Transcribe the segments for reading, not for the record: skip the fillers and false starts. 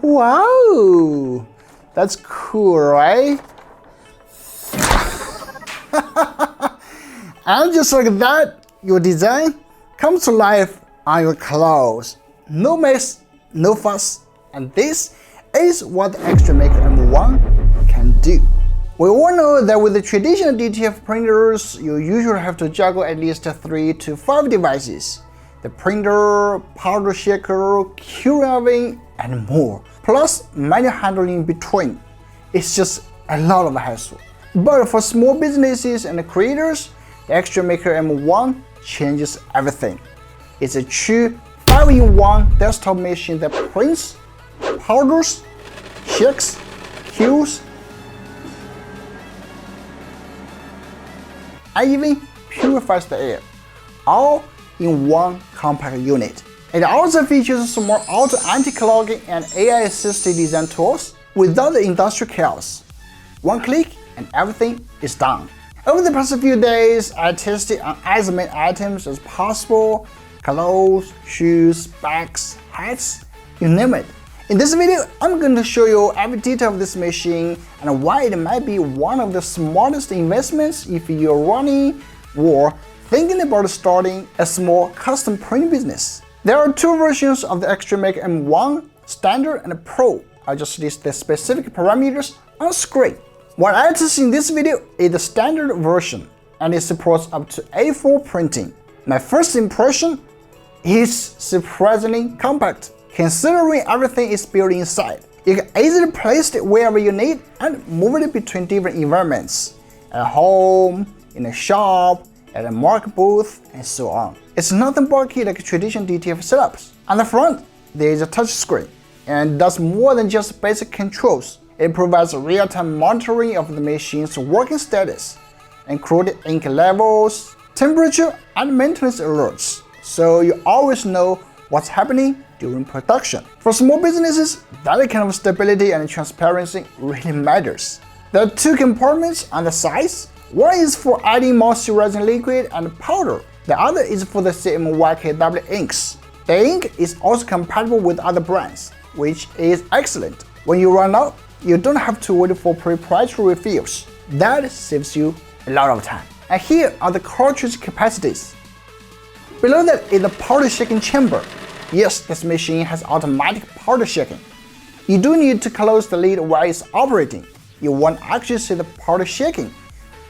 Wow, that's cool, right? And just like that, your design comes to life on your clothes. No mess, no fuss, and this is what the XtraMaker M1 can do. We all know that with the traditional DTF printers, you usually have to juggle at least 3 to 5 devices. The printer, powder shaker, curing oven, and more. Plus manual handling in between. It's just a lot of hassle. But for small businesses and creators, the XtraMaker M1 changes everything. It's a true 5-in-1 desktop machine that prints, powders, shakes, cures, and even purifies the air, all in one compact unit. It also features smart auto anti-clogging and AI-assisted design tools without the industrial chaos. One click and everything is done. Over the past few days, I tested on as many items as possible: clothes, shoes, bags, hats, you name it. In this video, I'm going to show you every detail of this machine and why it might be one of the smartest investments if you're running or thinking about starting a small custom print business. There are 2 versions of the XtraMaker M1, Standard and Pro. I'll just list the specific parameters on screen. What I tested in this video is the Standard version, and it supports up to A4 printing. My first impression is surprisingly compact. Considering everything is built inside, you can easily place it wherever you need and move it between different environments, at home, in a shop, at a market booth, and so on. It's nothing bulky like traditional DTF setups. On the front, there is a touch screen, and does more than just basic controls. It provides real-time monitoring of the machine's working status, including ink levels, temperature, and maintenance alerts, so you always know what's happening during production. For small businesses, that kind of stability and transparency really matters. There are 2 compartments on the sides. One is for adding moisturizing liquid and powder. The other is for the CMYKW inks. The ink is also compatible with other brands, which is excellent. When you run out, you don't have to wait for proprietary refills. That saves you a lot of time. And here are the cartridge capacities. Below that is the powder shaking chamber. Yes, this machine has automatic powder shaking. You do need to close the lid while it's operating. You won't actually see the powder shaking.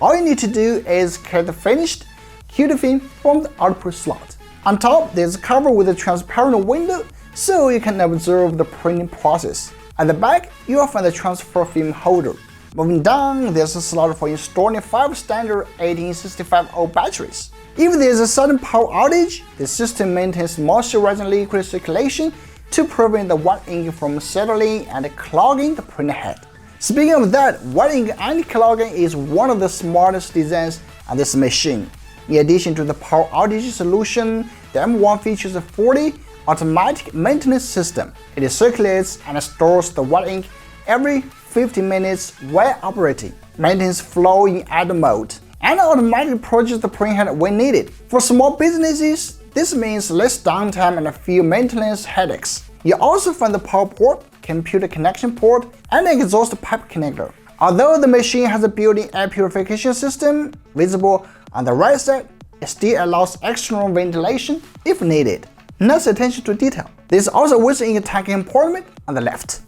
All you need to do is cut the finished QD film from the output slot. On top, there's a cover with a transparent window so you can observe the printing process. At the back, you will find the transfer film holder. Moving down, there's a slot for installing 5 standard 1865V batteries. If there's a sudden power outage, the system maintains moisturizing liquid circulation to prevent the wet ink from settling and clogging the printer head. Speaking of that, wet ink anti-clogging is one of the smartest designs on this machine. In addition to the power outage solution, the M1 features a fully automatic maintenance system. It circulates and stores the wet ink every 15 minutes while operating, maintains flow in idle mode, and automatically purges the print head when needed. For small businesses, this means less downtime and fewer maintenance headaches. You also find the power port, computer connection port, and exhaust pipe connector. Although the machine has a built-in air purification system visible on the right side, it still allows external ventilation if needed. Nice attention to detail. There's also a waste ink tank compartment on the left.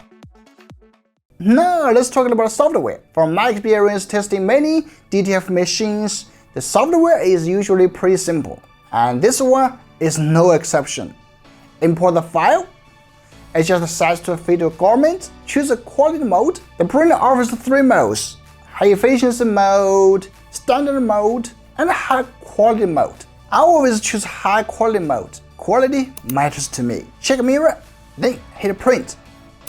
Now let's talk about software. From my experience testing many DTF machines, the software is usually pretty simple, and this one is no exception. Import the file, adjust the size to fit your garment, choose a quality mode. The printer offers 3 modes: high efficiency mode, standard mode, and high quality mode. I always choose high quality mode. Quality matters to me. Check mirror, then hit print.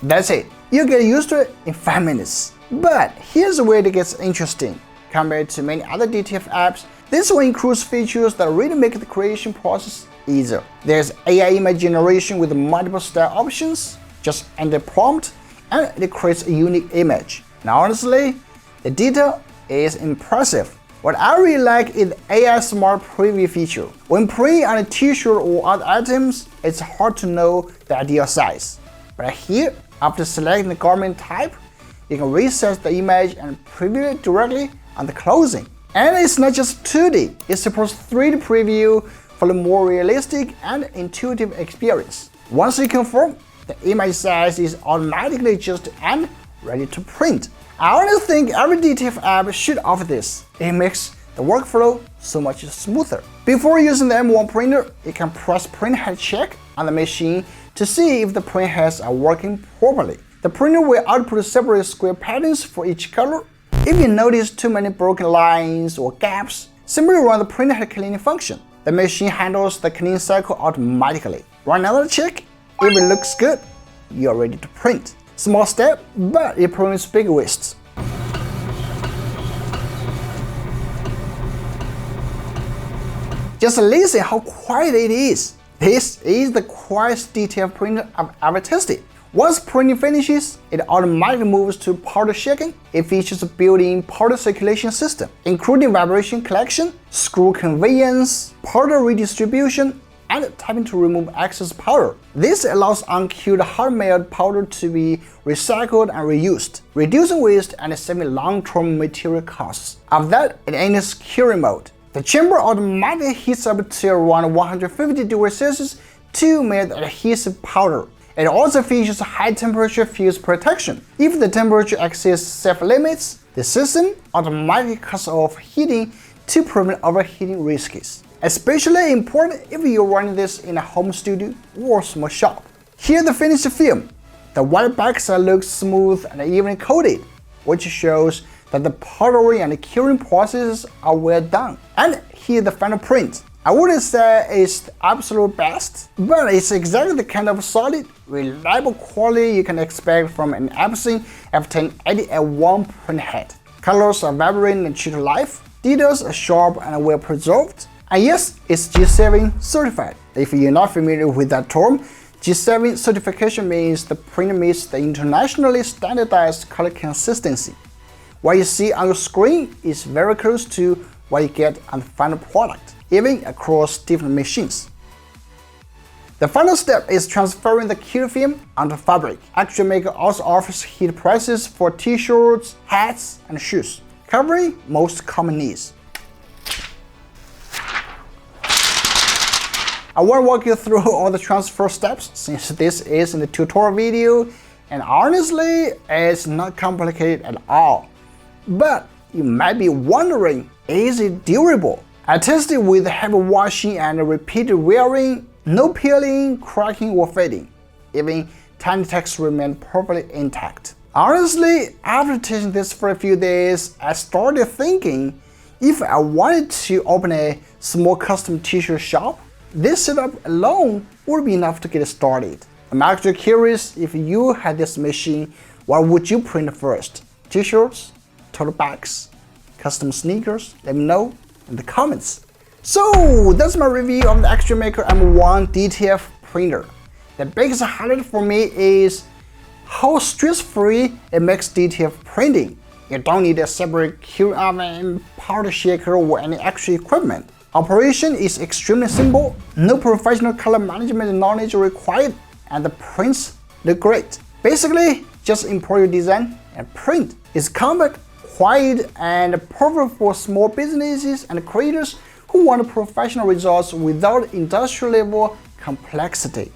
That's it. You get used to it in 5 minutes. But here's where it gets interesting. Compared to many other DTF apps, this one includes features that really make the creation process easier. There's AI image generation with multiple style options. Just enter prompt and it creates a unique image. Now honestly, the detail is impressive. What I really like is the AI Smart Preview feature. When printing on a t-shirt or other items, it's hard to know the ideal size. But here, after selecting the garment type, you can resize the image and preview it directly on the clothing. And it's not just 2D, it supports 3D preview for a more realistic and intuitive experience. Once you confirm, the image size is automatically adjusted and ready to print. I honestly think every DTF app should offer this. It makes the workflow so much smoother. Before using the M1 printer, you can press print head check on the machine to see if the print heads are working properly. The printer will output separate square patterns for each color. If you notice too many broken lines or gaps, simply run the print head cleaning function. The machine handles the cleaning cycle automatically. Run another check. If it looks good, you are ready to print. Small step, but it prevents big wastes. Just listen how quiet it is. This is the quietest DTF printer I've ever tested. Once printing finishes, it automatically moves to powder shaking. It features a built-in powder circulation system, including vibration collection, screw conveyance, powder redistribution, and tapping to remove excess powder. This allows unkilled hard-melt powder to be recycled and reused, reducing waste and saving long-term material costs. After that, it enters curing mode. The chamber automatically heats up to around 150 degrees Celsius to melt adhesive powder. It also features high-temperature fuse protection. If the temperature exceeds safe limits, the system automatically cuts off heating to prevent overheating risks. Especially important if you're running this in a home studio or small shop. Here's the finished film. The white backside looks smooth and evenly coated, which shows that the powdering and the curing processes are well done. And here's the final print. I wouldn't say it's the absolute best, but it's exactly the kind of solid, reliable quality you can expect from an Epson F1080A1 printhead. Colors are vibrant and true to life, details are sharp and well preserved. And yes, it's G7 certified. If you're not familiar with that term, G7 certification means the printer meets the internationally standardized color consistency. What you see on your screen is very close to what you get on the final product, even across different machines. The final step is transferring the cure film onto fabric. XtraMaker also offers heat presses for t-shirts, hats, and shoes, covering most common needs. I won't walk you through all the transfer steps since this is in the tutorial video, and honestly, it's not complicated at all. But you might be wondering, is it durable? I tested with heavy washing and repeated wearing, no peeling, cracking, or fading. Even tiny text remained perfectly intact. Honestly, after testing this for a few days, I started thinking if I wanted to open a small custom t-shirt shop, this setup alone would be enough to get started. I'm actually curious, if you had this machine, what would you print first? T-shirts, tote bags, custom sneakers? Let me know in the comments. So that's my review of the XtraMaker M1 DTF printer. The biggest highlight for me is how stress-free it makes DTF printing. You don't need a separate cure oven, powder shaker, or any extra equipment. Operation is extremely simple, no professional color management knowledge required, and the prints look great. Basically, just import your design and print. It's compact, quiet, and perfect for small businesses and creators who want professional results without industrial-level complexity.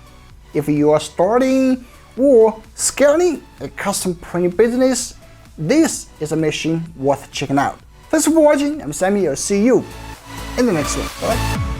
If you are starting or scaling a custom printing business, this is a machine worth checking out. Thanks for watching. I'm Sammy. I'll see you in the next one. Bye.